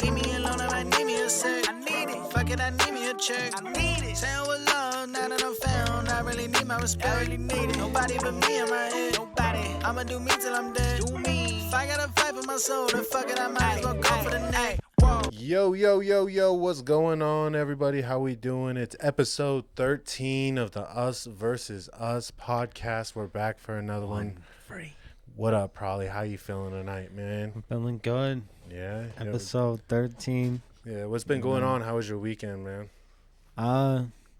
Leave me alone if I need me a sec. I need it. Fuck it, I need me a check. I need it. Saying with love, now that I'm found, I really need my respect. I really need it. Nobody but me in my head. Nobody. I'ma do me till I'm dead. Do me. If I gotta fight for my soul, then fuck it, I might as well go for the neck. Yo, what's going on, everybody? How we doing? It's episode 13 of the US VS US podcast. We're back for another one. Free. What up, Prolly? How you feeling tonight, man? I'm feeling good. Yeah. Episode 13. Yeah, what's been going on? How was your weekend, man?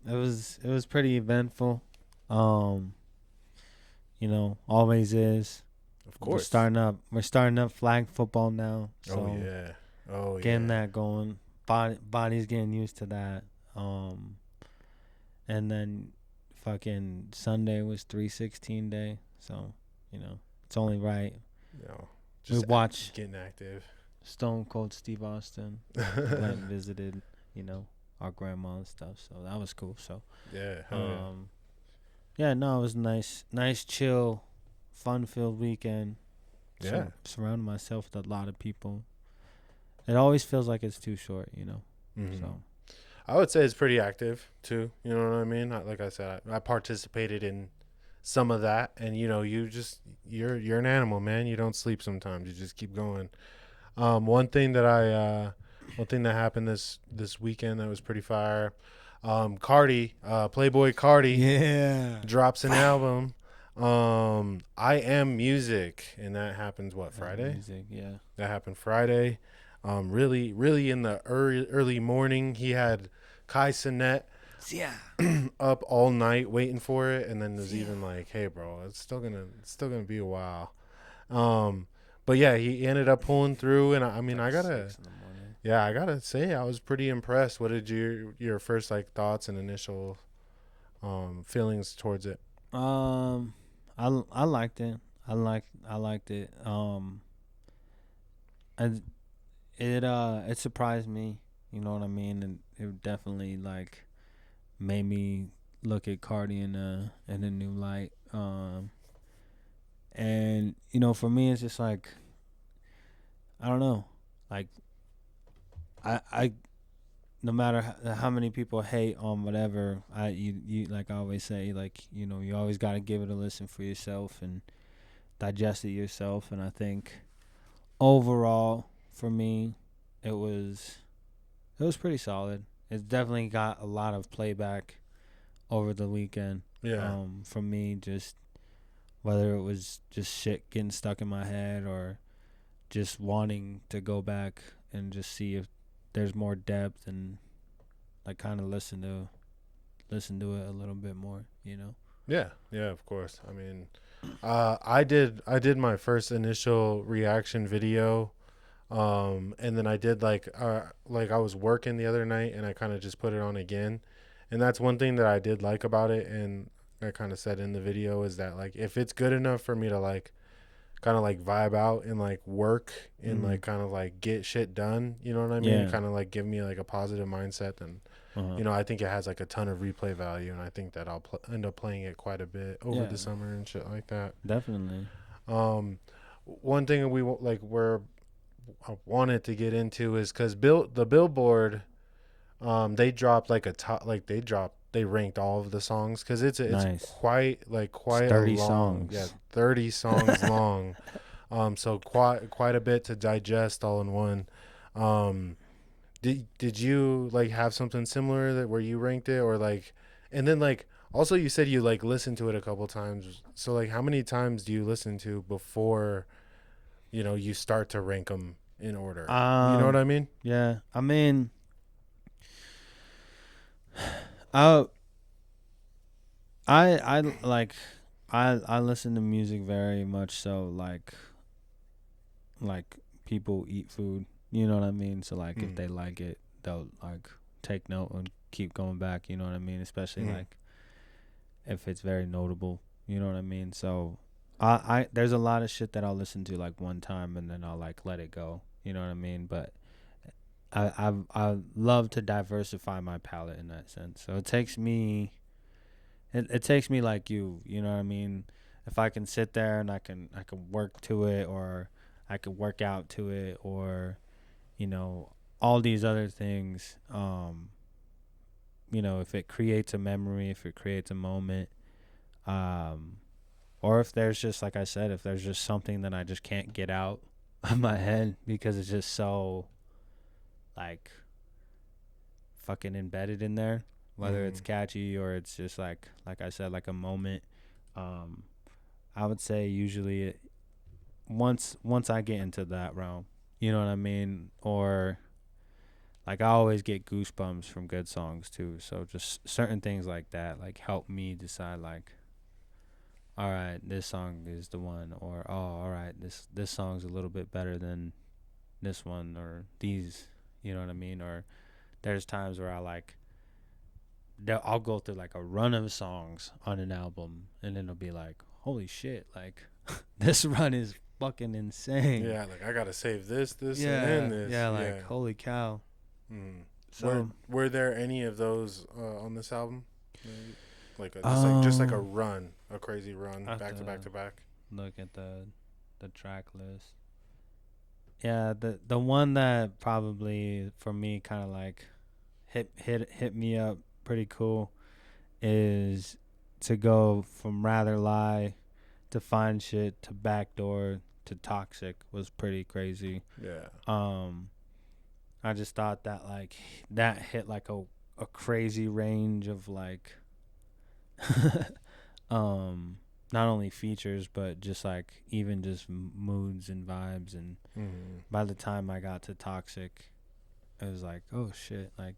It was pretty eventful. Always is. Of course. We're starting up flag football now. So getting that going. Body's getting used to that. And then fucking Sunday was 316 day. So, it's only right. We watched getting active. Stone Cold Steve Austin. Went and visited, our grandma and stuff. So that was cool. So it was nice, chill, fun-filled weekend. Yeah. Surrounding myself with a lot of people. It always feels like it's too short, Mm-hmm. So I would say it's pretty active too. You know what I mean? Like I said, I participated in some of that, and you're an animal, man. You don't sleep sometimes. You just keep going. One thing that happened this weekend that was pretty fire. Cardi, Playboy Cardi, drops an album. I Am Music, and that happens Friday? Music, yeah. That happened Friday. Really in the early morning. He had Kai Cenat up all night waiting for it, and then there's even like, hey bro, it's still gonna be a while. But yeah, he ended up pulling through, and I gotta say I was pretty impressed. What did your first thoughts and initial feelings towards it? I liked it. I liked it. It surprised me, you know what I mean, and it definitely made me look at Cardi in a new light. And for me, it's just I don't know, I no matter how many people hate on whatever, you like I always say, you always got to give it a listen for yourself and digest it yourself. And I think overall for me, it was pretty solid. It's definitely got a lot of playback over the weekend. Yeah. For me, just whether it was just shit getting stuck in my head or just wanting to go back and just see if there's more depth and kind of listen to it a little bit more, Yeah, of course. I mean, I did my first initial reaction video, and then I did I was working the other night, and I kind of just put it on again. And that's one thing that I did like about it, and I kind of said in the video, is that if it's good enough for me to kind of vibe out and work and kind of get shit done, you know what I mean? Yeah. Kind of give me a positive mindset, and I think it has a ton of replay value, and I think that I'll end up playing it quite a bit over the summer and shit like that. Definitely. One thing I wanted to get into is because the Billboard, they dropped they ranked all of the songs because it's nice. quite 30 long, songs. 30 songs long. So quite a bit to digest all in one. Did you have something similar where you ranked it, or and then also you said you listened to it a couple times. So how many times do you listen to before you start to rank them in order? You know what I mean? Yeah, I mean, I listen to music very much so like people eat food, you know what I mean? So if they like it, they'll take note and keep going back, you know what I mean? Especially if it's very notable, you know what I mean? So I there's a lot of shit that I'll listen to one time and then I'll let it go, you know what I mean? But I love to diversify my palette in that sense. So it takes me like you know what I mean? If I can sit there and I can work to it, or I could work out to it, or all these other things, you know, if it creates a memory, if it creates a moment, or if there's just, like I said, if there's just something that I just can't get out of my head because it's just so, like, fucking embedded in there, whether it's catchy or it's just like I said, like a moment. I would say usually once I get into that realm, you know what I mean? Or like I always get goosebumps from good songs too. So just certain things like that like help me decide like, all right, this song is the one, or oh, all right, this song's a little bit better than this one or these, you know what I mean? Or there's times where I'll go through like a run of songs on an album and then it'll be like, holy shit, like this run is fucking insane. Yeah, like I gotta save this, Yeah, and this. yeah, like holy cow. So were there any of those on this album? Like just like a run, a crazy run, back to back to back. Look at the track list. Yeah, the one that probably for me kind of like hit me up pretty cool is to go from Rather Lie to Fine Shit to Backdoor to Toxic was pretty crazy. Yeah. I just thought that like that hit like a crazy range of like not only features but just like even just moods and vibes. And by the time I got to Toxic, it was like, oh shit, like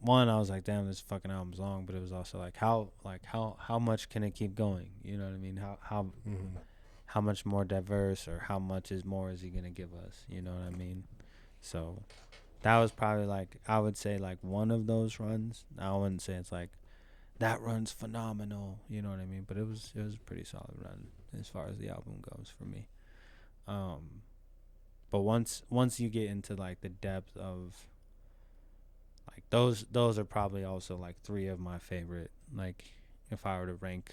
one, I was like, damn, this fucking album's long, but it was also like how much can it keep going, you know what I mean? How much more diverse, or how much more is he gonna give us, you know what I mean? So that was probably like, I would say like one of those runs. I wouldn't say it's like that run's phenomenal, you know what I mean? But it was a pretty solid run as far as the album goes for me. But once you get into like the depth of like those are probably also like three of my favorite. Like if I were to rank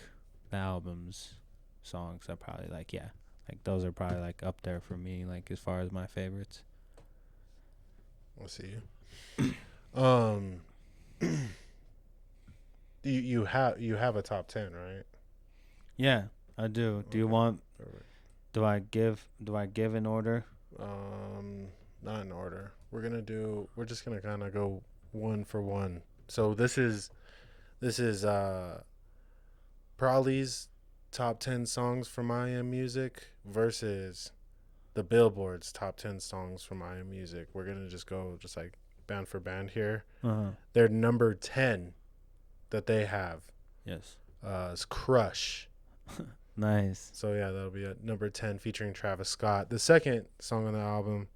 the album's songs, I probably like those are probably like up there for me, like as far as my favorites. I see you. You have a top 10, right? Yeah, I do. Okay. Do you want? Do I give in order? Not in order. We're just gonna kind of go one for one. So this is Prolly's top 10 songs from I Am Music versus the Billboard's top 10 songs from I Am Music. We're gonna just go just like band for band here. Their number 10 that they have, yes, is Crush. Nice. So yeah, that'll be at number 10 featuring Travis Scott. The second song on the album,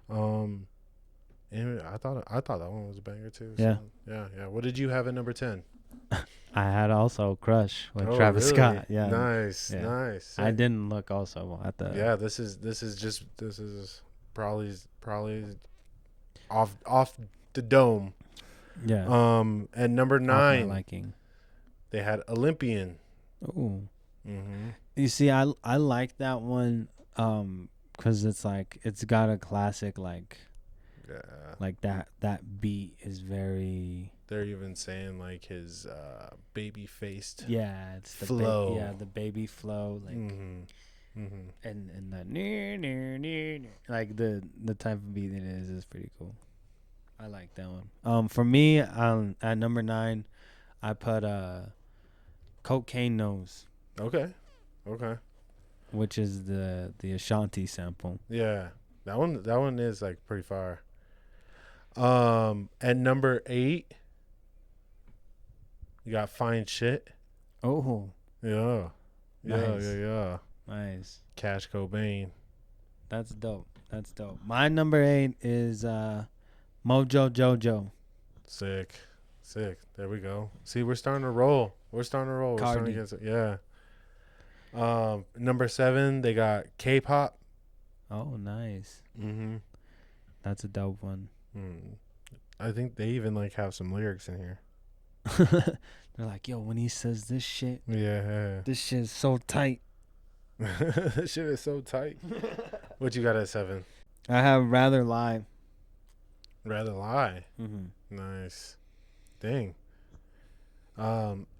and I thought that one was a banger too. Yeah. So, yeah. What did you have at number 10? I had also Crush with Travis Scott. Yeah. Nice. I didn't look also at the. Yeah, this is Prolly's off the dome. Yeah. At number 9, liking. they had Olympian. Oh. You see, I like that one, 'cause it's like it's got a classic like. Yeah. Like that beat is very. They're even saying like his baby faced. Yeah, it's the flow. The baby flow, like, and the near, like the type of beat it is pretty cool. I like that one. For me, at number 9, I put Cocaine Nose. Okay. Which is the Ashanti sample. Yeah, that one is like pretty far. At number 8, you got Fine Shit. Oh. Yeah. Nice. Yeah. Nice. Cash Cobain. That's dope. My number 8 is Mojo Jojo. Sick. There we go. See, we're starting to roll. Cardi. Yeah. Number 7, they got K-pop. Oh, nice. That's a dope one. I think they even like have some lyrics in here. They're like, yo, when he says this shit, yeah, this shit is so tight. This shit is so tight. What you got at 7? I have Rather Lie Rather Lie. Mm-hmm. Nice. Dang.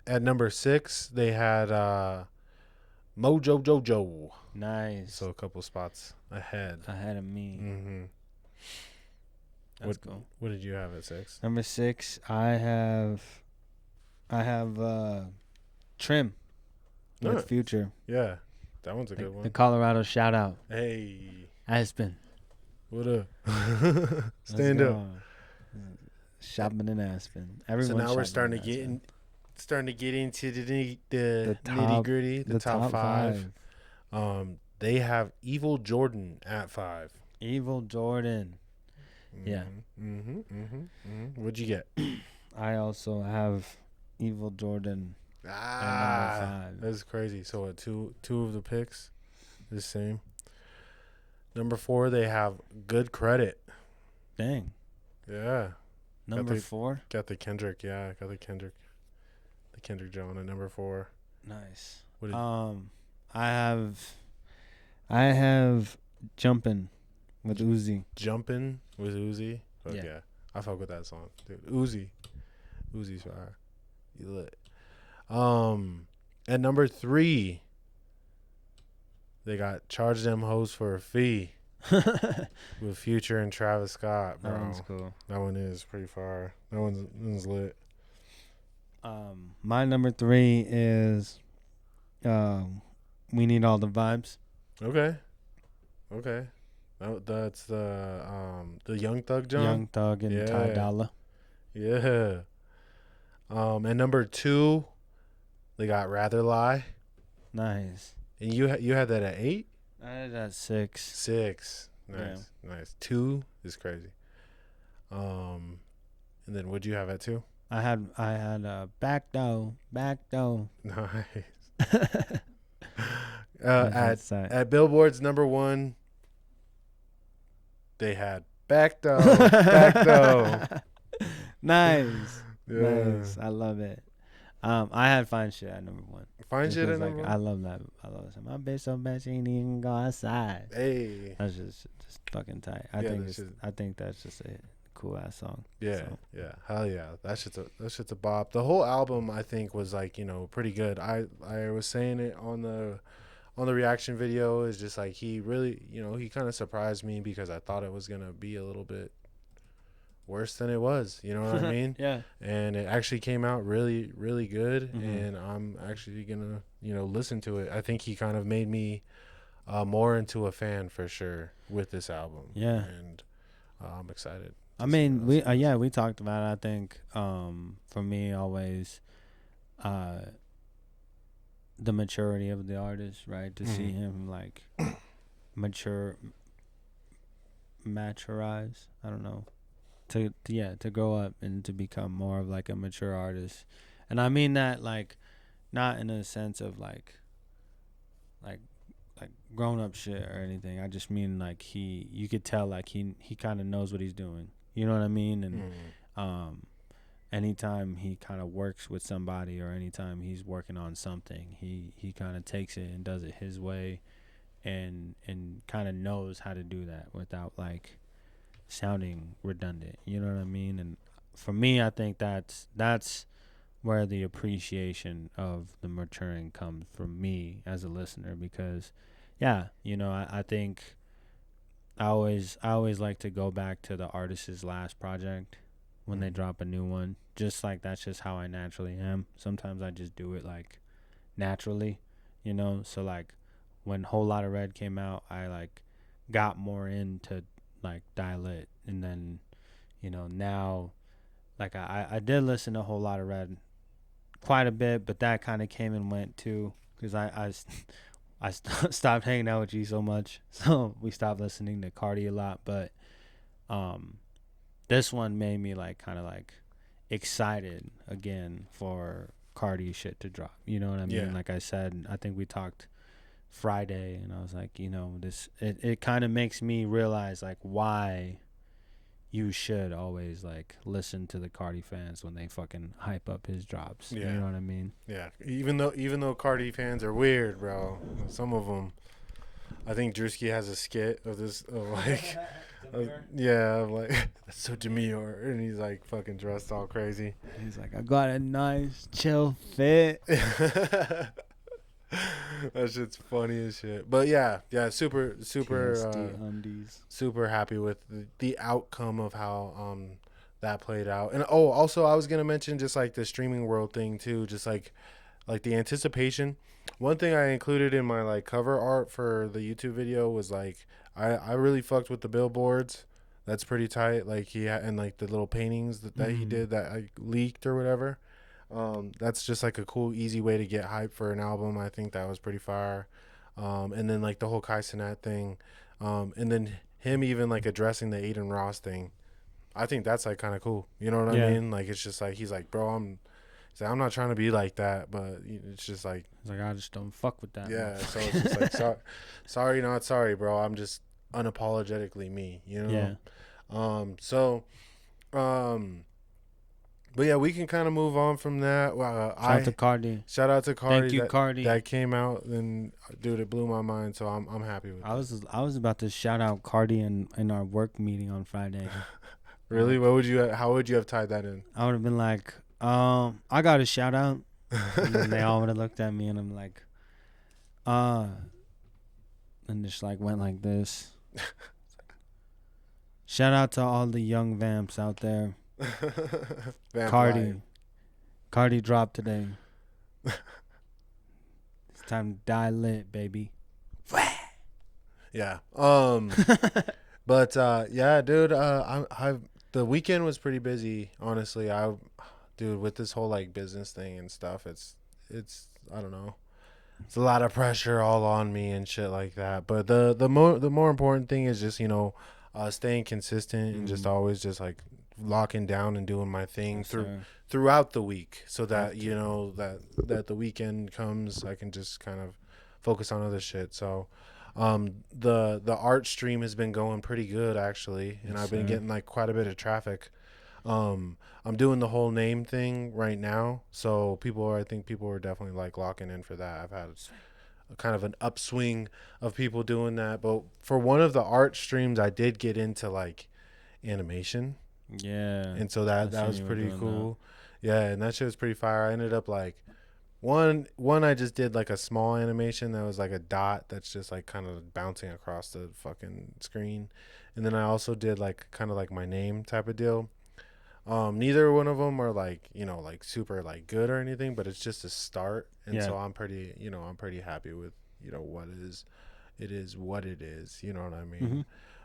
At number 6, they had Mojo Jojo. Nice. So a couple spots ahead. Ahead of me. Mm-hmm. That's cool. What did you have at 6? Number 6, I have Trim with Nice. Future. Yeah, that one's a good The one. Colorado shout out. Hey, Aspen. what up? Stand up. Shopping in Aspen. So Everyone. now we're starting to get into the nitty gritty, the top 5. They have Evil Jordan at 5. Evil Jordan. Yeah. What'd you get? I also have Evil Jordan at number 5. That's crazy. So what, two of the picks the same. Number 4, they have Good Credit. Dang. Yeah. Number 4. Got the Kendrick. Yeah, got the Kendrick John at number 4. Nice. What did I have Jumpin' with Uzi. Jumpin' with Uzi. Fuck Yeah. yeah. I fuck with that song, dude. Uzi's fire. You lit. At number 3, they got Charge Them Hoes for a Fee with Future and Travis Scott, bro. That one's cool. That one is pretty fire. That one's lit. My number 3 is We Need All the Vibes. Okay. That's the Young Thug John. Young Thug and Ty Dolla. Yeah. And number 2, they got Rather Lie. Nice. And you had that at 8? I had it at 6. 6. Nice. Yeah. Nice. 2 is crazy. And then what'd you have at 2? I had Back Dough. Nice. At Billboard's number 1, they had Back Dough. Nice. Yeah. Nice. I love it. I had Fine Shit at number 1. Fine Shit at number 1? I love that. I love it. My bitch so bad she ain't even go outside. Hey. That's just fucking tight. I think that's just a cool ass song. Yeah, so. yeah, hell yeah. That shit's a bop. The whole album, I think, was like, pretty good. I was saying it on the reaction video. Is just like he really, he kind of surprised me because I thought it was gonna be a little bit worse than it was. You know what I mean? Yeah. And it actually came out really, really good. Mm-hmm. And I'm actually gonna, listen to it. I think he kind of made me more into a fan for sure with this album. Yeah. And I'm excited. I mean, we talked about it. I think for me always the maturity of the artist, right? To see him like maturize. I don't know. To grow up and to become more of like a mature artist. And I mean that like not in a sense of like grown up shit or anything. I just mean like you could tell like he kind of knows what he's doing. You know what I mean? And anytime he kind of works with somebody or anytime he's working on something, he kind of takes it and does it his way and kind of knows how to do that without like sounding redundant. You know what I mean? And for me, I think that's where the appreciation of the maturing comes from me as a listener because, yeah, I think I always like to go back to the artist's last project when they drop a new one. Just like that's just how I naturally am. Sometimes I just do it like naturally, So like when Whole Lotta Red came out, I like got more into like Dial It, and then now like I did listen to Whole Lotta Red quite a bit, but that kind of came and went too because I stopped hanging out with G so much, so we stopped listening to Cardi a lot. But this one made me like kind of like excited again for Cardi shit to drop. You know what I mean? Yeah. Like I said, I think we talked Friday, and I was like, this it kind of makes me realize like why you should always like listen to the Cardi fans when they fucking hype up his drops. Yeah. You know what I mean? Yeah. Even though Cardi fans are weird, bro. Some of them I think Drewski has a skit of this, of like, yeah, of like, that's so demure. And he's like fucking dressed all crazy. He's like, I got a nice, chill fit. That shit's funny as shit. But yeah, super TSD undies. super happy with the outcome of how that played out. And also I was gonna mention just like the streaming world thing too, just like the anticipation. One thing I included in my like cover art for the YouTube video was like I really fucked with the billboards. That's pretty tight. Like he had, and like the little paintings that he did that I leaked or whatever. That's just like a cool, easy way to get hype for an album. I think that was pretty fire. And then like the whole Kai Cenat thing, and then him even like addressing the Aiden Ross thing. I think that's like kind of cool. You know what I mean? Like it's just like he's like, bro, I'm not trying to be like that, but it's just like He's like, I just don't fuck with that. yeah. So it's just like sorry, not sorry, bro. I'm just unapologetically me. You know? Yeah. But yeah, we can kind of move on from that. Shout out to Cardi. Shout out to Cardi. Thank you, Cardi. That came out and dude, it blew my mind. So I'm happy with it. I was about to shout out Cardi in our work meeting on Friday. Really? How would you have tied that in? I would have been like, I got a shout out. And then they all would have looked at me and I'm like, and just like went like this. Shout out to all the young vamps out there. Cardi dropped today. It's time to die lit, baby. Yeah. But yeah, dude. The weekend was pretty busy. Honestly, dude, with this whole like business thing and stuff, it's I don't know. It's a lot of pressure all on me and shit like that. But the more important thing is just staying consistent and just always just like locking down and doing my thing throughout the week, so that that the weekend comes, I can just kind of focus on other shit. So the art stream has been going pretty good actually, and I've been getting like quite a bit of traffic. I'm doing the whole name thing right now, so I think people are definitely like locking in for that. I've had a kind of an upswing of people doing that, but for one of the art streams I did get into like animation. Yeah. And so that was pretty cool. Yeah, and that shit was pretty fire. I ended up like one I just did like a small animation that was like a dot that's just like kind of bouncing across the fucking screen. And then I also did like kind of like my name type of deal. Neither one of them are like, like super like good or anything, but it's just a start. And so I'm pretty happy with, what it is what it is, you know what I mean? Mm-hmm.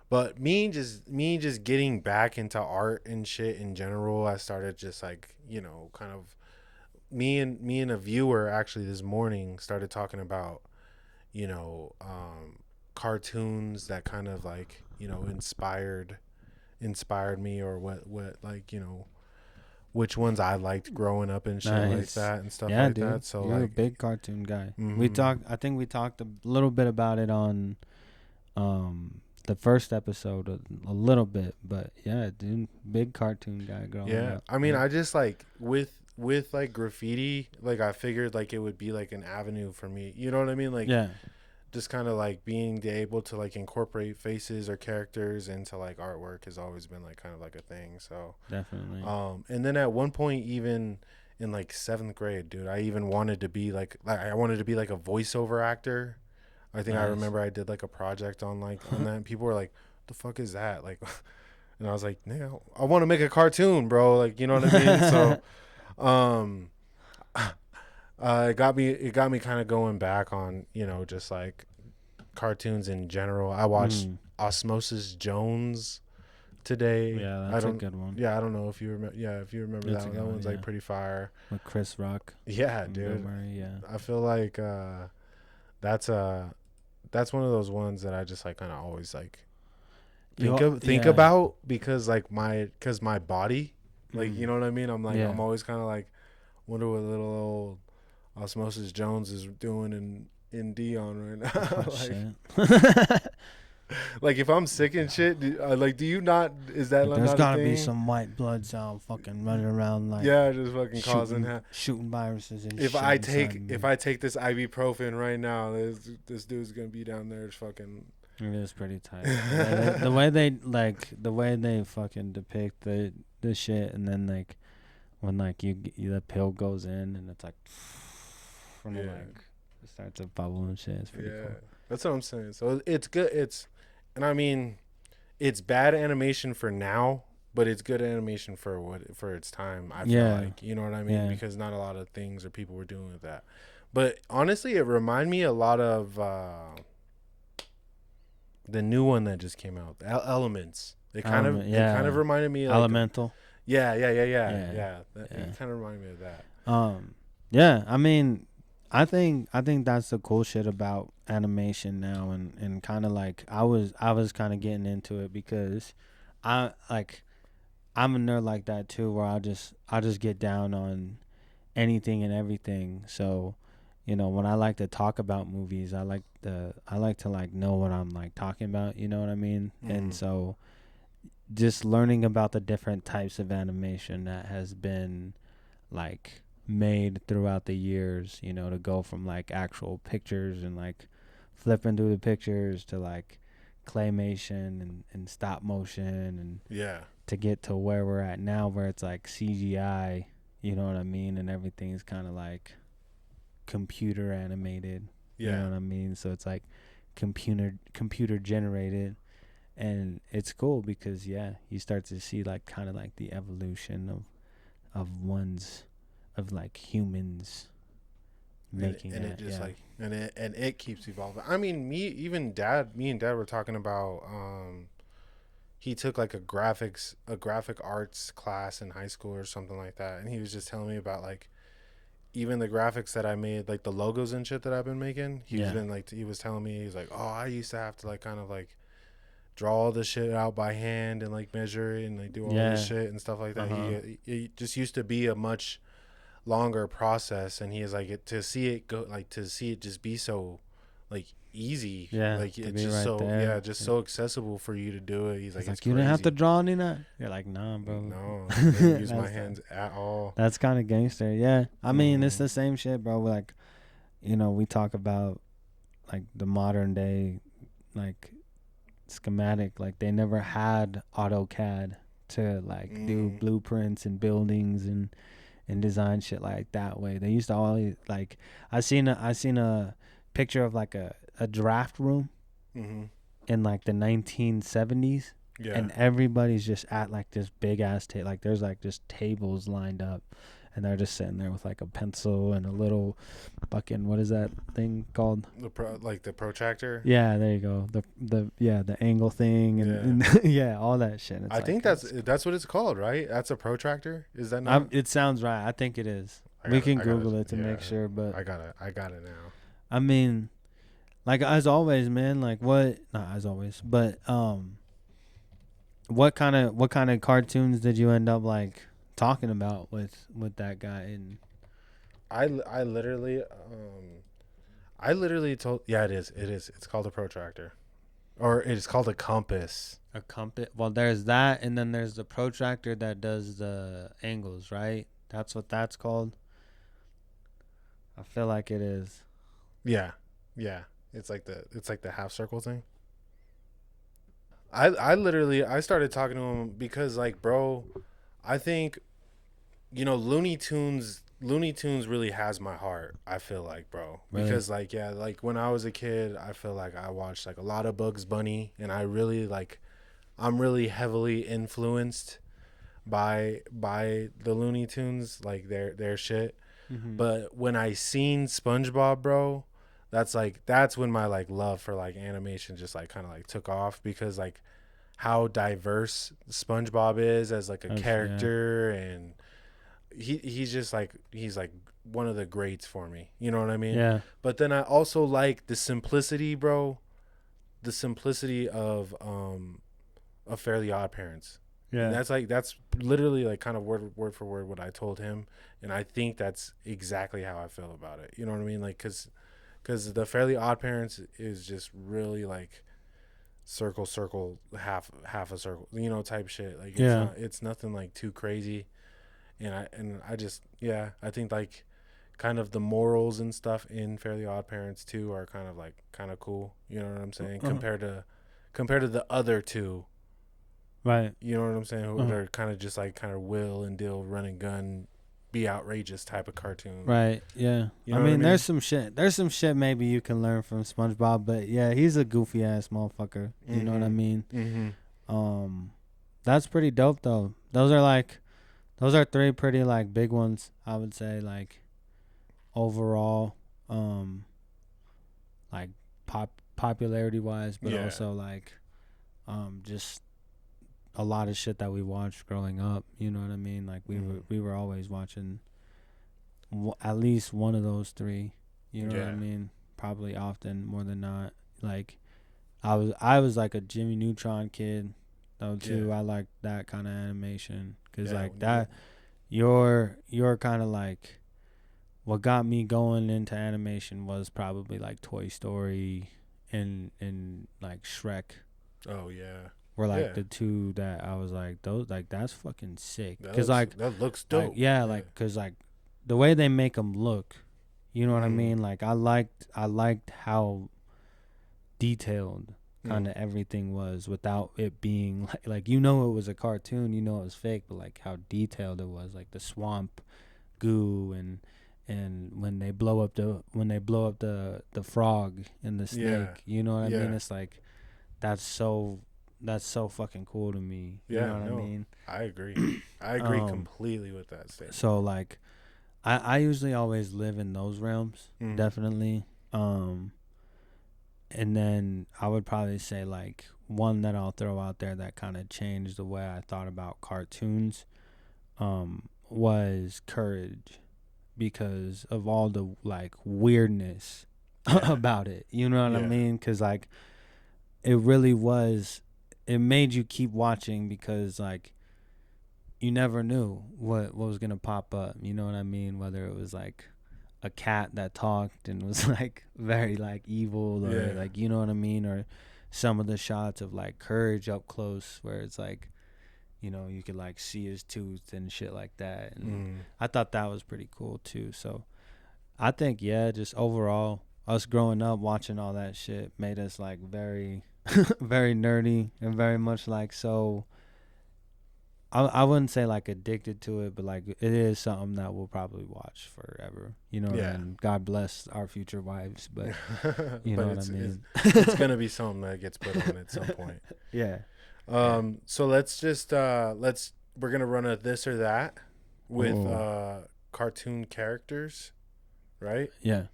But me just getting back into art and shit in general, I started just like, kind of me and a viewer actually this morning started talking about, cartoons that kind of like, inspired me, or what like, which ones I liked growing up and shit like that and stuff like that. So you're like a big cartoon guy. Mm-hmm. I think we talked a little bit about it on the first episode a little bit, but yeah, dude, big cartoon guy growing up. I mean, I just like with like graffiti, like I figured like it would be like an avenue for me, you know what I mean? Like just kind of like being able to like incorporate faces or characters into like artwork has always been like kind of like a thing. So definitely. And then at one point, even in like 7th grade, dude, I even wanted to be like I wanted to be like a voiceover actor. I think I remember I did like a project on that, and people were like, "What the fuck is that?" Like, and I was like, "Nigga, I want to make a cartoon, bro." Like, you know what I mean? So, it got me kind of going back on, just like cartoons in general. I watched Osmosis Jones today. Yeah, that's a good one. Yeah, I don't know if you remember. Yeah, if you remember that one, that one's like pretty fire. With Chris Rock. Yeah, dude. Murray, yeah. I feel like that's one of those ones that I just like kind of always like think about, because like my body, like, you know what I mean? I'm like, I'm always kind of like wonder what little old Osmosis Jones is doing in Dion right now. Like, Like if I'm sick and shit, do you not? Is that Like, there's not a gotta thing? be some white blood cell fucking running around like Yeah, just fucking causing. shooting viruses and If shit I inside take me. if I take this ibuprofen right now, this dude's gonna be down there just fucking. It is pretty tight. Yeah, the way they fucking depict the shit, and then like when like the pill goes in and it's like, and Yeah. like it starts to bubble and shit. It's pretty cool. That's what I'm saying. So it's good. And I mean, it's bad animation for now, but it's good animation for its time. I feel like, you know what I mean, because not a lot of things or people were doing with that. But honestly, it reminded me a lot of the new one that just came out, Elements. It kind of reminded me of Elemental. Yeah. It kind of reminded me of that. Yeah. I mean, I think that's the cool shit about animation now, and kind of like I was kind of getting into it because I'm a nerd like that too, where I just get down on anything and everything. So, you know, when I like to talk about movies, I like to like know what I'm like talking about, you know what I mean? Mm-hmm. And so just learning about the different types of animation that has been like made throughout the years, you know, to go from like actual pictures and like flipping through the pictures to like claymation and stop motion, and to get to where we're at now, where it's like CGI, you know what I mean, and everything's kind of like computer animated, you know what I mean, so it's like computer generated, and it's cool because you start to see like kind of like the evolution of like humans making and that, it just like and it keeps evolving. I mean, me and dad were talking about he took like a graphic arts class in high school or something like that, and he was just telling me about like even the graphics that I made, like the logos and shit that I've been making. He was telling me, he's like, oh, I used to have to like kind of like draw all the shit out by hand and like measure it and like do all this shit and stuff like that. He just used to be a much longer process, and he is like to see it just be so like easy, like it's just right so so accessible for you to do it. He's like, it's you didn't have to draw any of that. You're like, nah, bro, no, I didn't use my hands at all. That's kind of gangster. I mean, it's the same shit, bro. Like, you know, we talk about like the modern day like schematic, like they never had AutoCAD to like do blueprints and buildings and design shit like that way. They used to always like I seen a picture of like a draft room in like the 1970s, and everybody's just at like this big ass like there's like just tables lined up, and they're just sitting there with like a pencil and a little fucking, what is that thing called? The protractor. Yeah, there you go. The angle thing and all that shit. I think that's what it's called, right? That's a protractor. Is that not? It sounds right. I think it is. We can Google it to make sure, but I got it now. I mean, like as always, man. Like not as always, but what kind of cartoons did you end up like talking about with that guy? And I literally told it is it's called a protractor, or it's called a compass. A compass. Well, there's that, and then there's the protractor that does the angles, right? That's what that's called. I feel like it is. Yeah. It's like the half circle thing. I started talking to him because like, bro, I think, you know, Looney Tunes really has my heart, I feel like, bro. Really? Because like, like when I was a kid, I feel like I watched like a lot of Bugs Bunny, and I'm really heavily influenced by the Looney Tunes, like their shit. Mm-hmm. But when I seen SpongeBob, bro, that's when my like love for like animation just like kind of like took off, because like how diverse SpongeBob is as like a character, and he's just like he's like one of the greats for me, you know what I mean? Yeah. But then I also like the simplicity, bro, the simplicity of Fairly Odd Parents. Yeah. And that's literally like kind of word for word what I told him, and I think that's exactly how I feel about it. You know what I mean? Like cuz the Fairly Odd Parents is just really like circle, half a circle, type shit. Like it's nothing like too crazy. And I just I think like kind of the morals and stuff in Fairly Odd Parents 2 are kind of cool. You know what I'm saying? Compared to the other two. Right. You know what I'm saying? Who are kind of just like kind of will and deal, run and gun, be outrageous type of cartoon. Right. Yeah. You know I mean, what there's some shit maybe you can learn from SpongeBob, but yeah, he's a goofy ass motherfucker. You know what I mean? Mm-hmm. That's pretty dope though. Those are three pretty like big ones, I would say, like overall, like popularity wise, but also like just a lot of shit that we watched growing up. You know what I mean? Like we were always watching at least one of those three. You know what I mean? Probably often, more than not. Like I was like a Jimmy Neutron kid though too. Yeah. I like that kind of animation because like that. You're kind of like what got me going into animation was probably like Toy Story and like Shrek. Oh yeah. Were like the two that I was like, those like that's fucking sick. Cause like that looks dope. Like, like cause like the way they make them look, you know what I mean? Like I liked how detailed kind of everything was without it being like it was a cartoon, it was fake, but like how detailed it was, like the swamp goo and when they blow up the frog and the snake, you know what I mean? It's like that's so fucking cool to me. You know what I mean? I agree. I agree completely with that statement. So like I usually always live in those realms, definitely. And then I would probably say like one that I'll throw out there that kind of changed the way I thought about cartoons was Courage, because of all the like weirdness about it. You know what I mean? Because like it really was, it made you keep watching because like you never knew what was going to pop up. You know what I mean? Whether it was like a cat that talked and was like very like evil or like, you know what I mean? Or some of the shots of like Courage up close where it's like, you could like see his tooth and shit like that. And I thought that was pretty cool too. So I think, just overall us growing up watching all that shit made us like very, very nerdy and very much like, so I wouldn't say like addicted to it, but like it is something that we'll probably watch forever. And God bless our future wives, but you know what I mean? It's going to be something that gets put on at some point. Yeah. So let's just, we're going to run a this or that with cartoon characters, right? Yeah.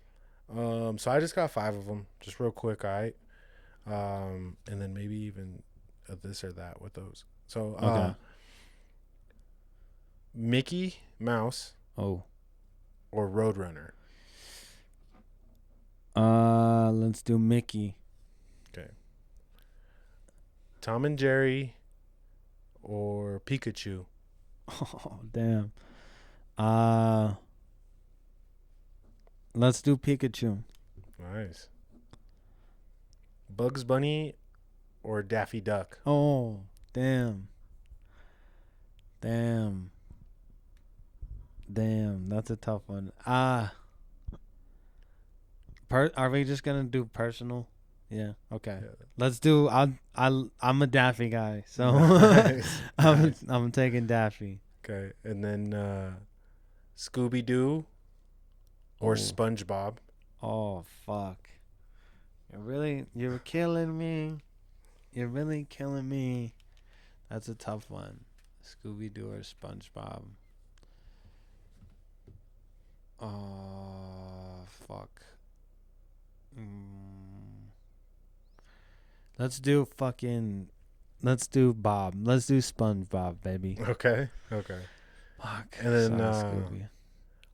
So I just got 5 of them, just real quick, all right? And then maybe even a this or that with those. So, okay. Mickey Mouse. Oh. Or Roadrunner. Let's do Mickey. Okay. Tom and Jerry or Pikachu. Oh, damn. Let's do Pikachu. Nice. Bugs Bunny or Daffy Duck. Oh, damn. Damn, that's a tough one. Are we just gonna do personal? Yeah. Okay. Yeah. Let's do. I'm a Daffy guy, so nice. I'm taking Daffy. Okay, and then Scooby Doo or SpongeBob. Oh fuck! You're killing me. You're really killing me. That's a tough one. Scooby Doo or SpongeBob. Oh fuck. Let's do Bob. Let's do SpongeBob, baby. Okay. Fuck. And then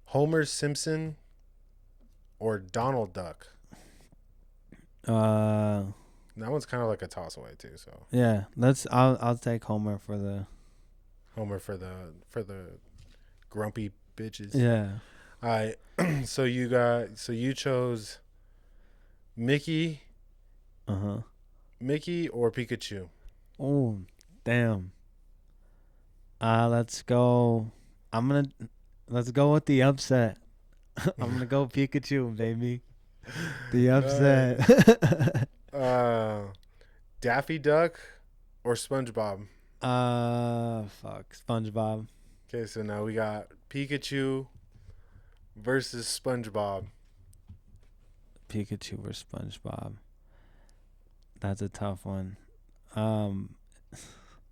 Homer Simpson or Donald Duck. That one's kind of like a toss away too. So yeah, I'll take Homer for the grumpy bitches. Yeah. All right. So you chose Mickey. Mickey or Pikachu? Oh, damn. Let's go. Let's go with the upset. I'm gonna go Pikachu, baby. The upset. Daffy Duck or SpongeBob? Fuck SpongeBob. Okay, so now we got Pikachu versus SpongeBob. Pikachu versus SpongeBob. That's a tough one.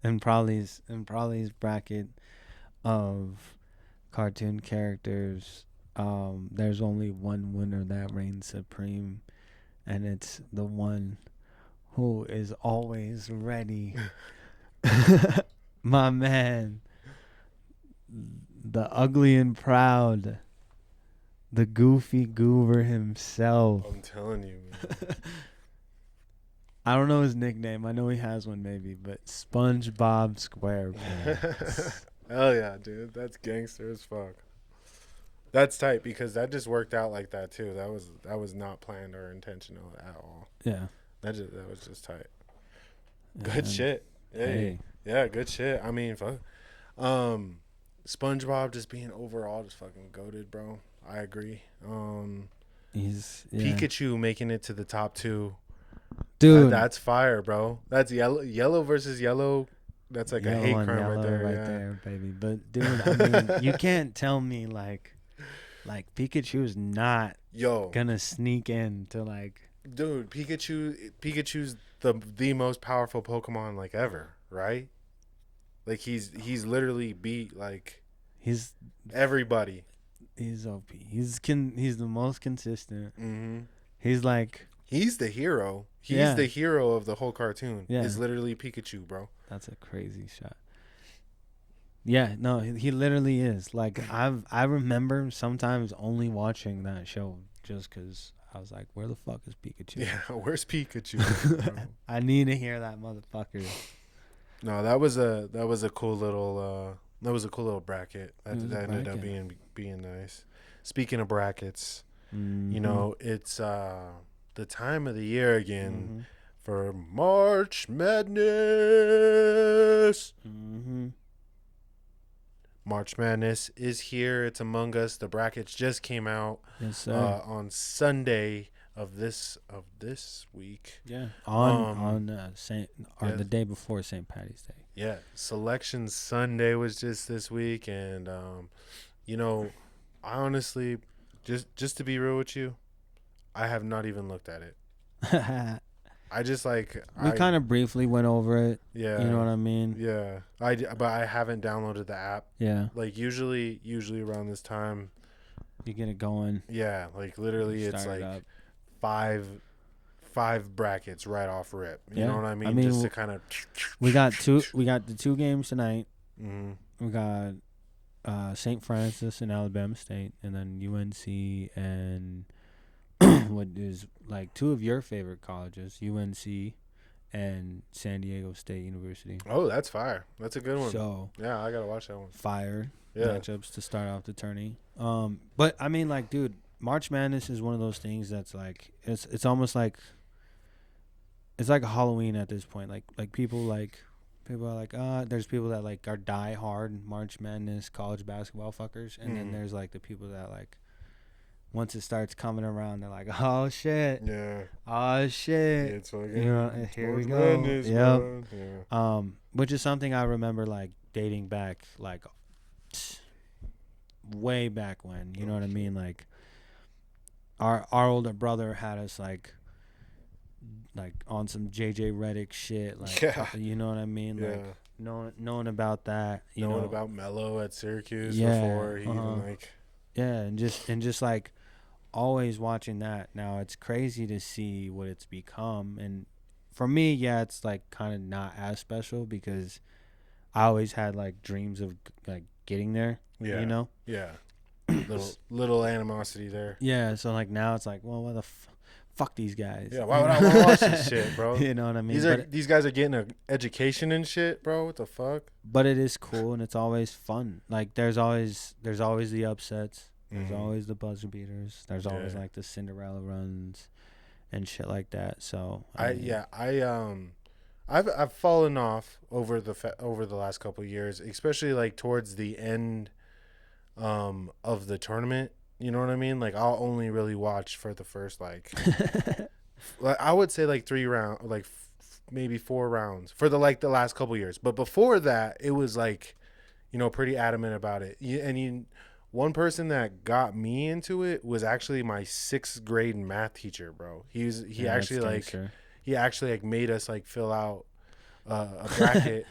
In Prolly's bracket of cartoon characters, there's only one winner that reigns supreme, and it's the one who is always ready. My man, the ugly and proud, the goofy goober himself. I'm telling you, man. I don't know his nickname. I know he has one maybe, but SpongeBob SquarePants. Hell yeah, dude. That's gangster as fuck. That's tight because that just worked out like that too. That was not planned or intentional at all. Yeah. That was just tight. Good shit. Hey. Yeah, good shit. I mean, fuck. SpongeBob just being overall just fucking goated, bro. I agree. Pikachu making it to the top 2. Dude, that's fire, bro. That's yellow versus yellow. That's like yellow a hate crime right there, there, baby. But dude, I mean, you can't tell me like Pikachu's not gonna sneak in to like. Dude, Pikachu's the most powerful Pokemon like ever, right? Like he's literally beat like he's everybody. He's OP. He's the most consistent. Mm-hmm. He's like. He's the hero. He's the hero of the whole cartoon. Yeah. It's literally Pikachu, bro. That's a crazy shot. Yeah, no, he literally is. Like I remember sometimes only watching that show just because I was like, where the fuck is Pikachu? Yeah, where's Pikachu? I need to hear that motherfucker. No, that was a cool little bracket. That ended up being nice. Speaking of brackets, you know, it's the time of the year again for March Madness. March Madness is here. It's among us. The brackets just came out on Sunday of this week. Yeah, on the day before St. Patty's Day. Yeah, Selection Sunday was just this week, and you know, I honestly, just to be real with you, I have not even looked at it. I just like we kind of briefly went over it. Yeah, you know what I mean. Yeah, but I haven't downloaded the app. Yeah, like usually around this time, you get it going. Yeah, like literally, it's like five brackets right off rip. You know what I mean? Just to kind of. We got the 2 games tonight. Mm-hmm. We got St. Francis and Alabama State, and then UNC and. What is like 2 of your favorite colleges, UNC and San Diego State University. Oh, that's fire. That's a good one. So yeah, I gotta watch that one. Fire matchups to start off the tourney. But I mean, like, dude, March Madness is one of those things that's like it's almost like it's like a Halloween at this point. Like people are like there's people that like are die hard March Madness college basketball fuckers, and then there's like the people that like. Once it starts coming around, they're like, "Oh shit! Yeah. Oh shit! It's like, here we go." Yep. Yeah. Which is something I remember like dating back, like way back when. You know what I mean? Like our older brother had us like on some JJ Redick shit. Like, you know what I mean? Yeah. Like knowing about that. Knowing about Melo at Syracuse before he even like. Yeah, and just like. Always watching that. Now it's crazy to see what it's become, and for me, it's like kind of not as special because I always had like dreams of like getting there. Yeah, you know. Yeah. little animosity there. Yeah, so like now it's like, well, why the fuck these guys? Yeah, why would I want to watch this shit, bro? You know what I mean? These guys are getting an education and shit, bro. What the fuck? But it is cool and it's always fun. Like there's always the upsets. There's always the buzzer beaters. There's always like the Cinderella runs, and shit like that. So I've fallen off over the last couple of years, especially like towards the end of the tournament. You know what I mean? Like I'll only really watch for the first like I would say like 3 round, like maybe 4 rounds for the last couple of years. But before that, it was like, pretty adamant about it. One person that got me into it was actually my 6th grade math teacher, bro. He actually like made us like fill out a bracket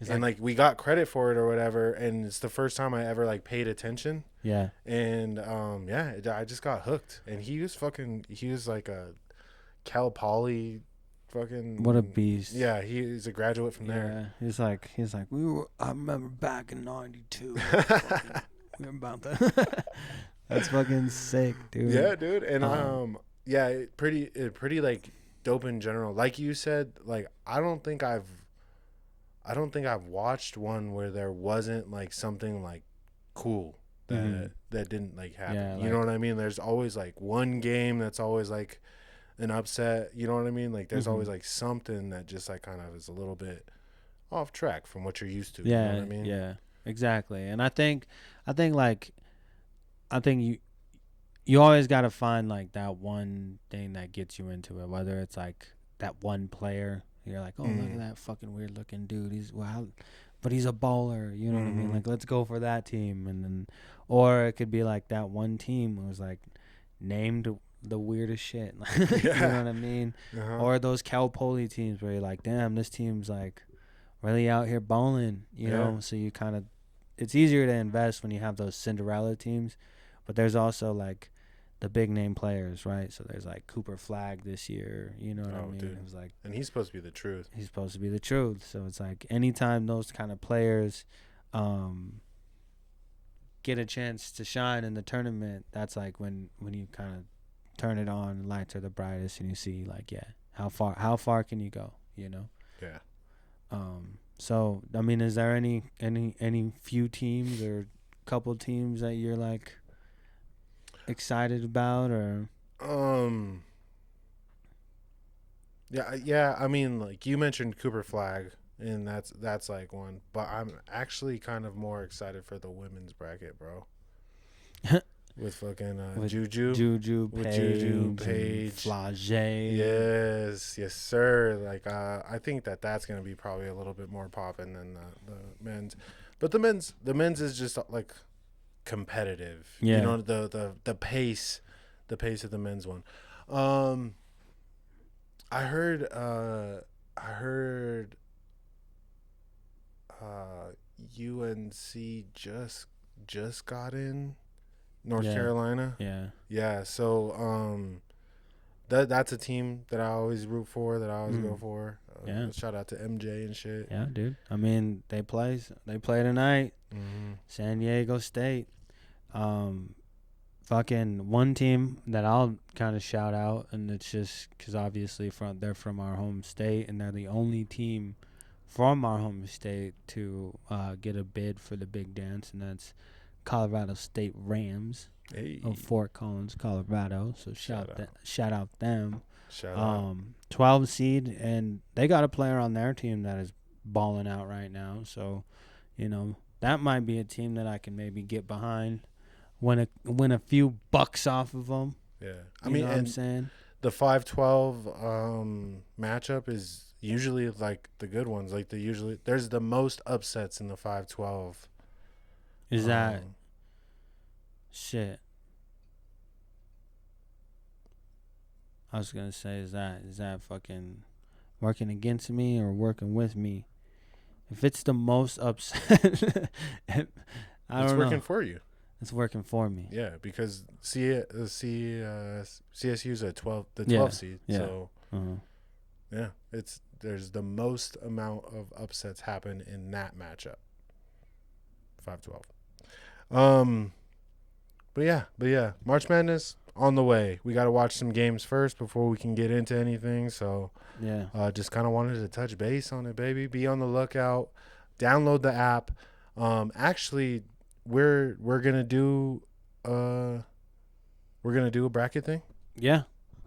and like we got credit for it or whatever, and it's the first time I ever like paid attention. Yeah. And I just got hooked. And he was like a Cal Poly fucking, what a beast. Yeah, he's a graduate from there. He's like I remember back in 92. We were about to That's fucking sick, dude. Yeah, dude. And pretty like dope in general. Like you said, like I don't think I've watched one where there wasn't like something like cool that didn't like happen. Yeah, you know what I mean? There's always like one game that's always like an upset. You know what I mean? Like there's always like something that just like kind of is a little bit off track from what you're used to. Yeah, you know what I mean? Yeah, exactly. And I think you always got to find like that one thing that gets you into it, whether it's like that one player. You're like, oh, look at that fucking weird looking dude. But he's a baller. You know what I mean? Like, let's go for that team. And then, or it could be like that one team was like named the weirdest shit. You know what I mean? Or those Cal Poly teams where you're like, damn, this team's like really out here balling. You know? So you kind of, it's easier to invest when you have those Cinderella teams. But there's also like the big name players, right? So there's like Cooper Flag this year, you know what I mean? Dude. It was like, and he's supposed to be the truth. He's supposed to be the truth. So it's like anytime those kind of players get a chance to shine in the tournament, that's like when you kind of turn it on, lights are the brightest, and you see like, yeah, how far can you go, you know? Yeah. So I mean, is there any few teams or couple teams that you're like excited about, or yeah, I mean, like you mentioned Cooper Flag, and that's like one, but I'm actually kind of more excited for the women's bracket, bro. With fucking Juju, Paige, Flage. Yes sir. Like I think that's gonna be probably a little bit more popping than the men's, but the men's is just like competitive. Yeah. You know, the pace of the men's one. I heard UNC just got in North Carolina. Yeah, so that's a team that I always root for, that I always go for. Shout out to MJ and shit. Yeah, dude. I mean, they play tonight. San Diego State. Fucking one team that I'll kind of shout out, and it's just because obviously they're from our home state, and they're the only team from our home state to get a bid for the big dance, and that's Colorado State Rams of Fort Collins, Colorado. So shout out them. Shout out. 12 seed, and they got a player on their team that is balling out right now. So, you know, that might be a team that I can maybe get behind. Win a few bucks off of them. Yeah, I mean, what I'm saying, the 5-12 matchup is usually like the good ones. Like there's the most upsets in the 5-12. Is that shit? I was gonna say, is that fucking working against me or working with me? If it's the most upset, I don't know. It's working for you. It's working for me. Yeah, because CSU's a 12 seed. Yeah. So yeah, there's the most amount of upsets happen in that matchup. 5-12. But yeah, March Madness on the way. We got to watch some games first before we can get into anything. So yeah, just kind of wanted to touch base on it, baby. Be on the lookout. Download the app. Actually, we're gonna do a bracket thing. Yeah,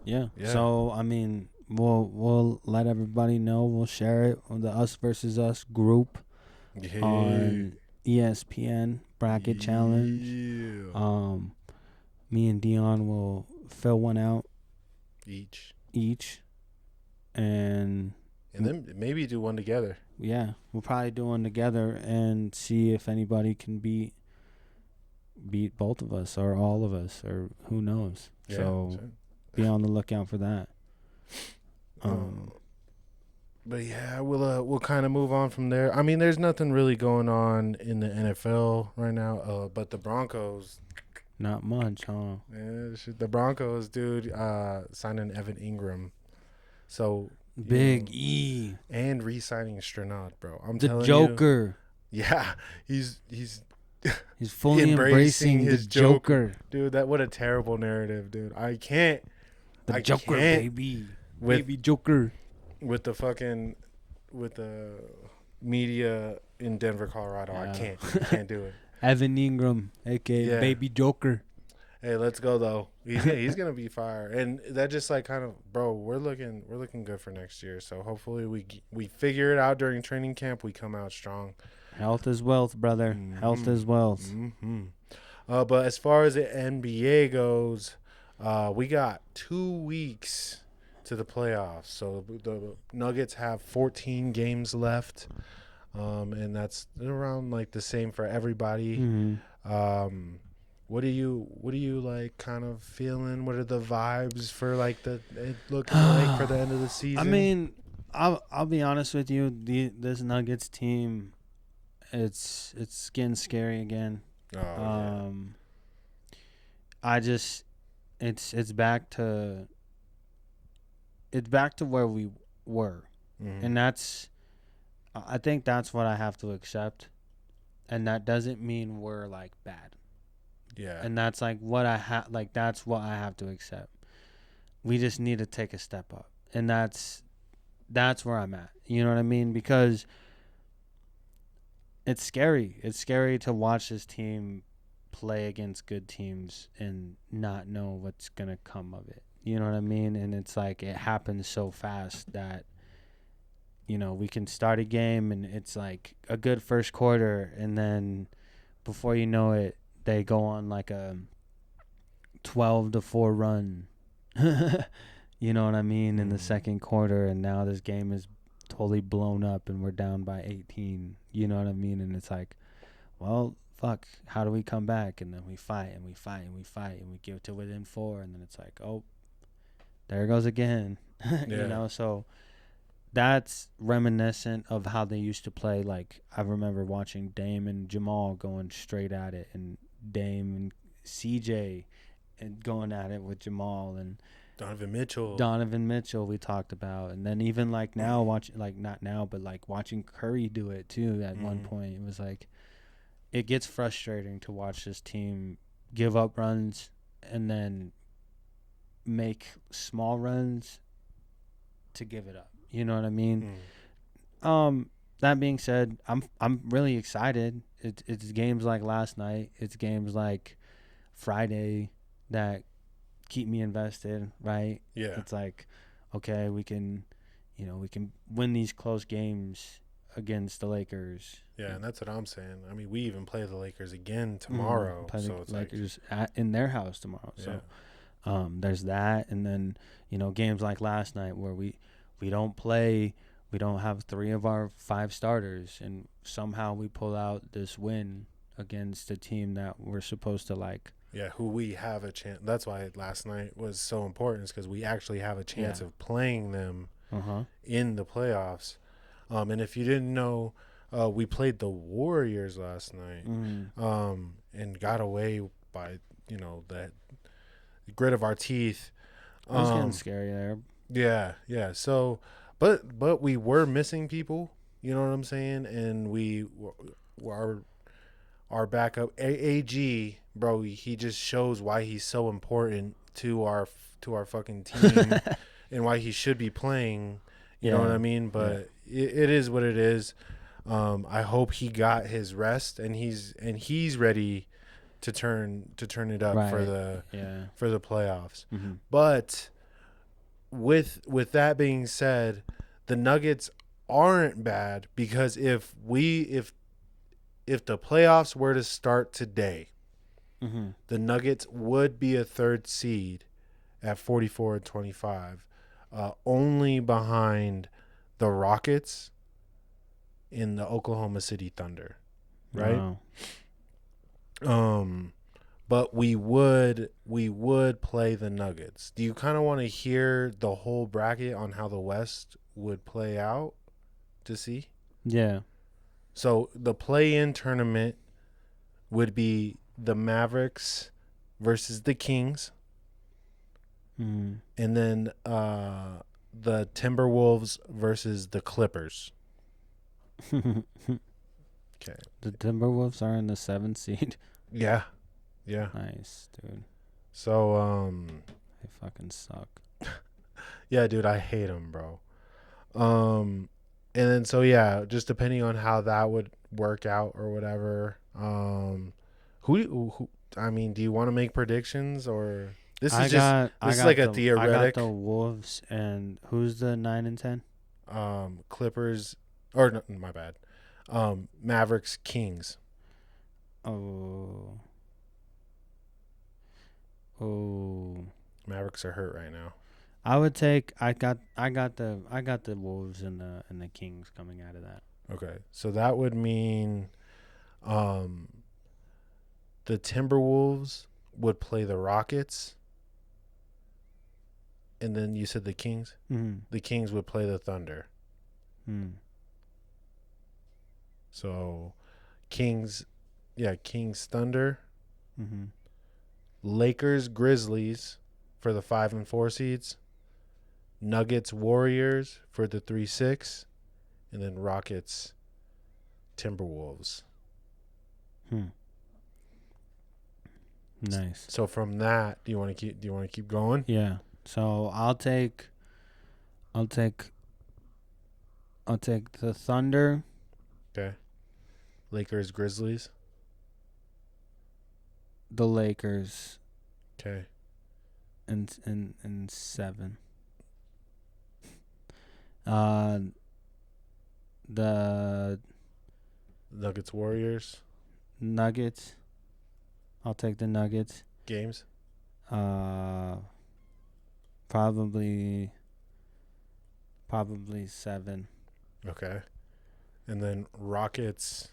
Yeah. Yeah. So I mean, we'll let everybody know. We'll share it on the Us versus Us group Yeah. on ESPN Bracket Challenge. Yeah. Me and Dion will fill one out Each. and then maybe do one together. yeah, we'll probably do one together and see if anybody can beat both of us or all of us or who knows. Yeah, so be on the lookout for that. But yeah, we'll kind of move on from there. I mean, there's nothing really going on in the NFL right now. But the Broncos, not much, huh? yeah, the Broncos, dude, signing Evan Ingram, so Big E and re-signing Stranad, bro. I'm the telling Joker. you, yeah, he's fully embracing the Joker. Dude. That what a terrible narrative, dude. I can't. Joker, baby, baby Joker. With the media in Denver, Colorado, Yeah. I can't do it. Evan Ingram, aka Baby Joker. Hey, let's go though. He's gonna be fire, and that just like kind of, bro. We're looking good for next year. So hopefully we figure it out during training camp. We come out strong. Health is wealth, brother. Mm-hmm. Health is wealth. Mm-hmm. But as far as the NBA goes, we got 2 weeks to the playoffs. So the Nuggets have 14 games left, and that's around like the same for everybody. Mm-hmm. What do you like kind of feeling? What are the vibes for like it looking like for the end of the season? I mean, I'll be honest with you. This Nuggets team, it's getting scary again. Yeah. It's back to where we were, and I think that's what I have to accept, and that doesn't mean we're like bad. Yeah. And that's like that's what I have to accept. We just need to take a step up, and that's where I'm at. You know what I mean? Because it's scary. It's scary to watch this team play against good teams and not know what's going to come of it. You know what I mean? And it's like it happens so fast that, we can start a game and it's like a good first quarter, and then before you know it, they go on like a 12-4 run. You know what I mean? In the second quarter, and now this game is totally blown up and we're down by 18. You know what I mean? And it's like, well, fuck, how do we come back? And then we fight and we fight and we fight and we get to within 4, and then it's like, oh, there it goes again. Yeah. So that's reminiscent of how they used to play. Like, I remember watching Dame and Jamal going straight at it, and Dame and CJ and going at it with Jamal, and Donovan Mitchell we talked about. And then even like now watching, like not now, but like watching Curry do it too at one point. It was like, it gets frustrating to watch this team give up runs and then make small runs to give it up. You know what I mean? That being said, I'm really excited. It's games like last night. It's games like Friday that keep me invested, right? Yeah. It's like, okay, we can win these close games against the Lakers. Yeah, and that's what I'm saying. I mean, we even play the Lakers again tomorrow. Play so the it's Lakers in their house tomorrow. Yeah. So there's that, and then games like last night where we don't play. We don't have 3 of our 5 starters, and somehow we pull out this win against a team that we're supposed to like. Yeah, who we have a chance. That's why last night was so important, because we actually have a chance of playing them in the playoffs. And if you didn't know, we played the Warriors last night, and got away by the grit of our teeth. It was getting scary there. Yeah. So, but we were missing people. You know what I'm saying? And our backup AG, bro, he just shows why he's so important to our fucking team and why he should be playing. You know what I mean? But it is what it is. I hope he got his rest and he's ready to turn it up for the playoffs. But with that being said, the Nuggets aren't bad because if the playoffs were to start today, Mm-hmm. the Nuggets would be a third seed at 44-25, only behind the Rockets in the Oklahoma City Thunder, right? Wow. But we would play the Nuggets. Do you kind of want to hear the whole bracket on how the West would play out to see? Yeah. So the play-in tournament would be the Mavericks versus the Kings, Mm-hmm. and then the Timberwolves versus the Clippers. The Okay. Timberwolves are in the 7th seed. Yeah. Yeah. Nice, dude. So They fucking suck. yeah, dude, I hate them, bro. And then so yeah, just depending on how that would work out or whatever. Who I mean, do you want to make predictions or this is like a theoretic? I got the Wolves, and who's the 9 and 10? Clippers or no, my bad. Mavericks Kings. Oh. Mavericks are hurt right now. I would take. I got the Wolves and the Kings coming out of that. Okay, so that would mean, the Timberwolves would play the Rockets, and then you said the Kings. Mm-hmm. The Kings would play the Thunder. Mm. So, Kings Thunder, Mm-hmm. Lakers Grizzlies for the 5 and 4 seeds, Nuggets Warriors for the 3-6, and then Rockets Timberwolves. Nice. So from that, do you want to keep going? Yeah. So I'll take the Thunder. Okay. Lakers Grizzlies. The Lakers. Okay. And 7. The Nuggets Warriors Nuggets. I'll take the Nuggets. games. Probably 7. Okay. And then Rockets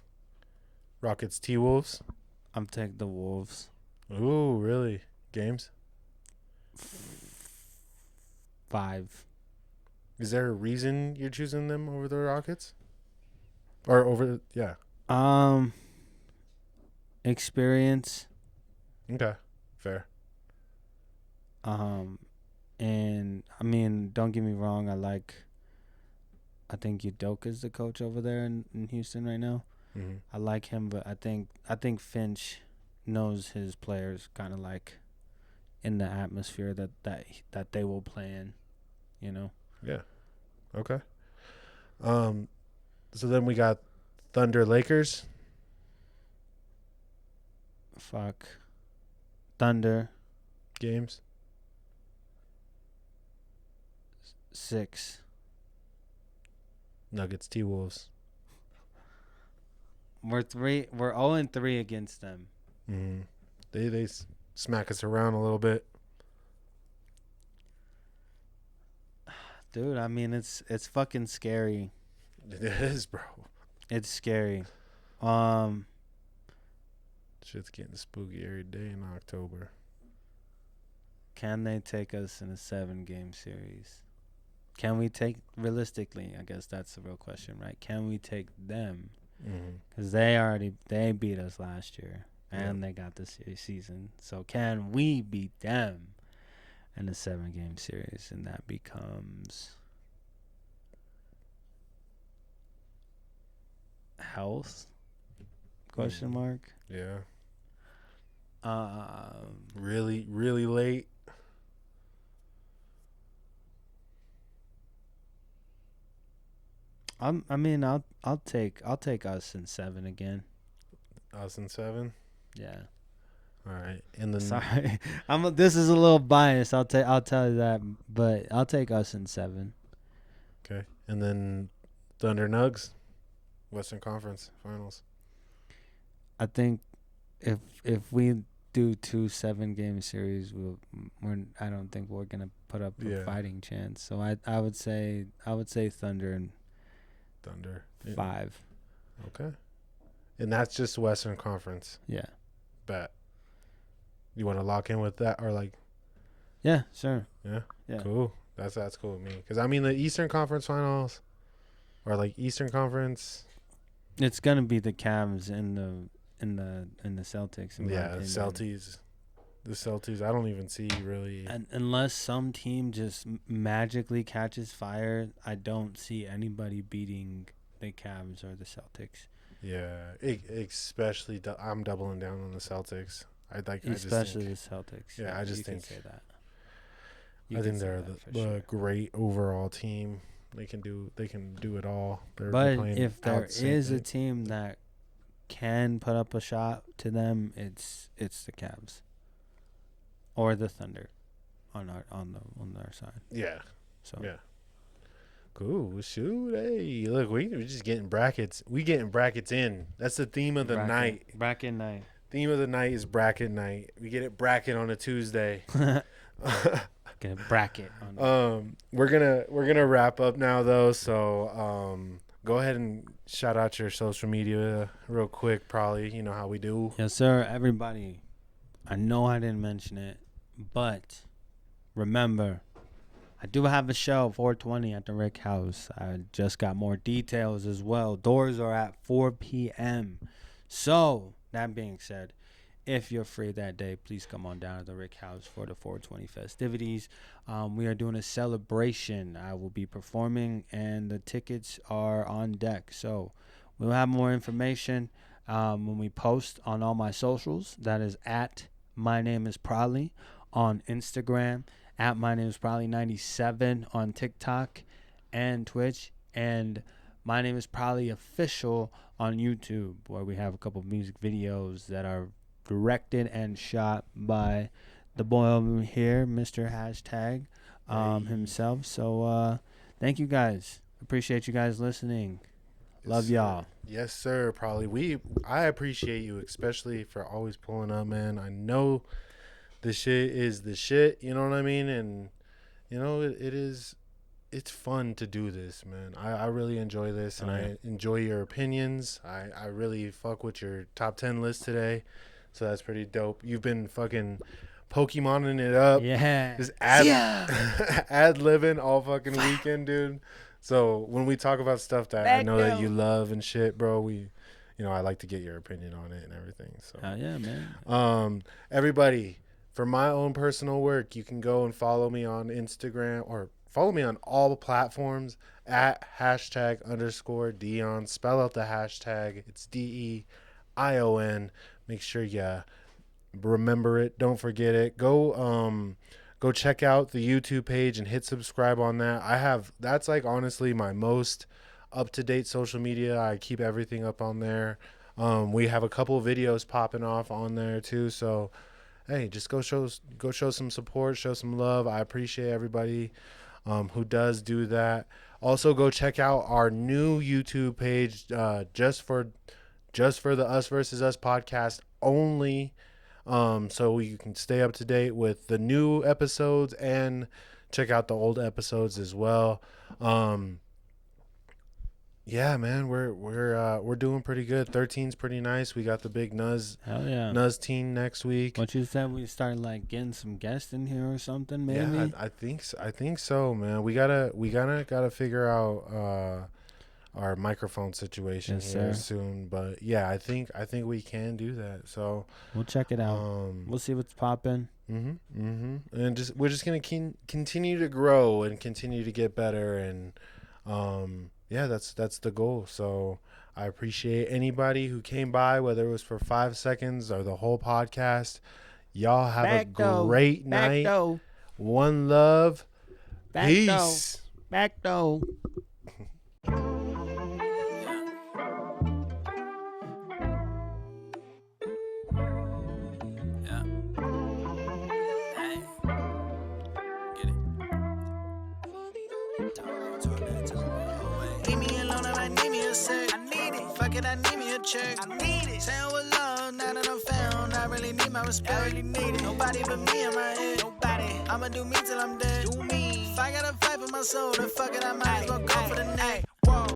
T-Wolves. I'm taking the Wolves. Ooh, really? Games? 5. Is there a reason you're choosing them over the Rockets? Or over yeah. Experience. Okay. Fair. And I mean, don't get me wrong, I think Udoka's the coach over there in Houston right now. Mm-hmm. I like him, but I think Finch knows his players kind of like in the atmosphere that they will play in, you know. Yeah. Okay. So then we got Thunder Lakers. Fuck. Thunder. Games. 6. Nuggets T-Wolves. We're 0-3 against them. Mm-hmm. They smack us around a little bit. Dude, I mean it's fucking scary. It is, bro. It's scary. Shit's getting spooky every day in October. Can they take us in a 7-game series? Can we take, realistically, I guess that's the real question, right? Can we take them? Because they beat us last year, and they got this season. So can we beat them in a 7-game series? And that becomes health? Question mark. Yeah. Really, really late. I'll take us in 7 again. Us in 7. Yeah. All right, and then Sorry, this is a little biased. I'll tell you that, but I'll take us in 7. okay, and then Thunder Nugs, Western Conference Finals. I think if we do 2 7-game series, I don't think we're gonna put up a fighting chance. So I would say Thunder and Thunder 5. Okay, and that's just Western Conference. Yeah. Bet. You want to lock in with that or like? Yeah, sure. Yeah. Yeah. Cool. That's cool with me because I mean the Eastern Conference Finals, or like Eastern Conference. It's gonna be the Cavs and the Celtics. Yeah, the Celtics. I don't even see really. And unless some team just magically catches fire, I don't see anybody beating the Cavs or the Celtics. Yeah, especially I'm doubling down on the Celtics. Especially the Celtics. Yeah, I just you think can say that. I think they're the great overall team. They can do it all. But if there is a team that can put up a shot to them, it's the Cavs or the Thunder on their side. Yeah. So yeah. Cool. Shoot. Hey, look, we're just getting brackets. We getting brackets in. That's the theme of the night. Bracket night. Theme of the night is bracket night. We get it bracket on a Tuesday. Get a bracket on we're gonna wrap up now though, so go ahead and shout out your social media real quick, Prolly. You know how we do. Yes, sir. Everybody, I know I didn't mention it, but remember, I do have a show 420 at the Rick House. I just got more details as well. Doors are at 4 p.m. So that being said, if you're free that day, please come on down to the Rick House for the 420 festivities. We are doing a celebration. I will be performing, and the tickets are on deck. So we'll have more information when we post on all my socials. That is at My Name is Prolly on Instagram, at My Name is Prolly97 on TikTok and Twitch, and My Name is Prolly Official on YouTube, where we have a couple of music videos that are directed and shot by the boy over here, Mr. Hashtag himself. So thank you guys. Appreciate you guys listening. Love y'all. Yes, sir. Probably I appreciate you, especially for always pulling up, man. I know the shit is the shit, you know what I mean? And you know it's fun to do this, man. I really enjoy this, and I enjoy your opinions. I really fuck with your top 10 list today. So that's pretty dope. You've been fucking Pokemoning it up. Yeah. Just ad-libbing all fucking weekend, dude. So when we talk about stuff that I know that you love and shit, bro, I like to get your opinion on it and everything. So yeah, man. Everybody, for my own personal work, you can go and follow me on Instagram or follow me on all platforms at #Dion. Spell out the hashtag. It's DEION. Make sure you remember it. Don't forget it. Go check out the YouTube page and hit subscribe on that. That's like honestly my most up-to-date social media. I keep everything up on there. We have a couple of videos popping off on there too. So hey, just go show some support, show some love. I appreciate everybody who does do that. Also go check out our new YouTube page just for the Us versus Us podcast only, so you can stay up to date with the new episodes and check out the old episodes as well. Yeah, man, we're doing pretty good. 13's pretty nice. We got the big Nuz team next week. What you said, we start like getting some guests in here or something, maybe? Yeah, I think so, man. We gotta figure out our microphone situation soon, but yeah, I think we can do that. So we'll check it out. We'll see what's popping. And we're just gonna continue to grow and continue to get better, and yeah, that's the goal. So I appreciate anybody who came by, whether it was for 5 seconds or the whole podcast. Y'all have a great night. One love. Peace. Back though. Yeah. Fuck it, I need me a check. I need it. Saying with love, now that I'm found, I really need my respect. I really need it. Nobody but me in my head. Nobody. I'ma do me till I'm dead. Do me. If I gotta fight for my soul, then fuck it, I might as well go for the neck.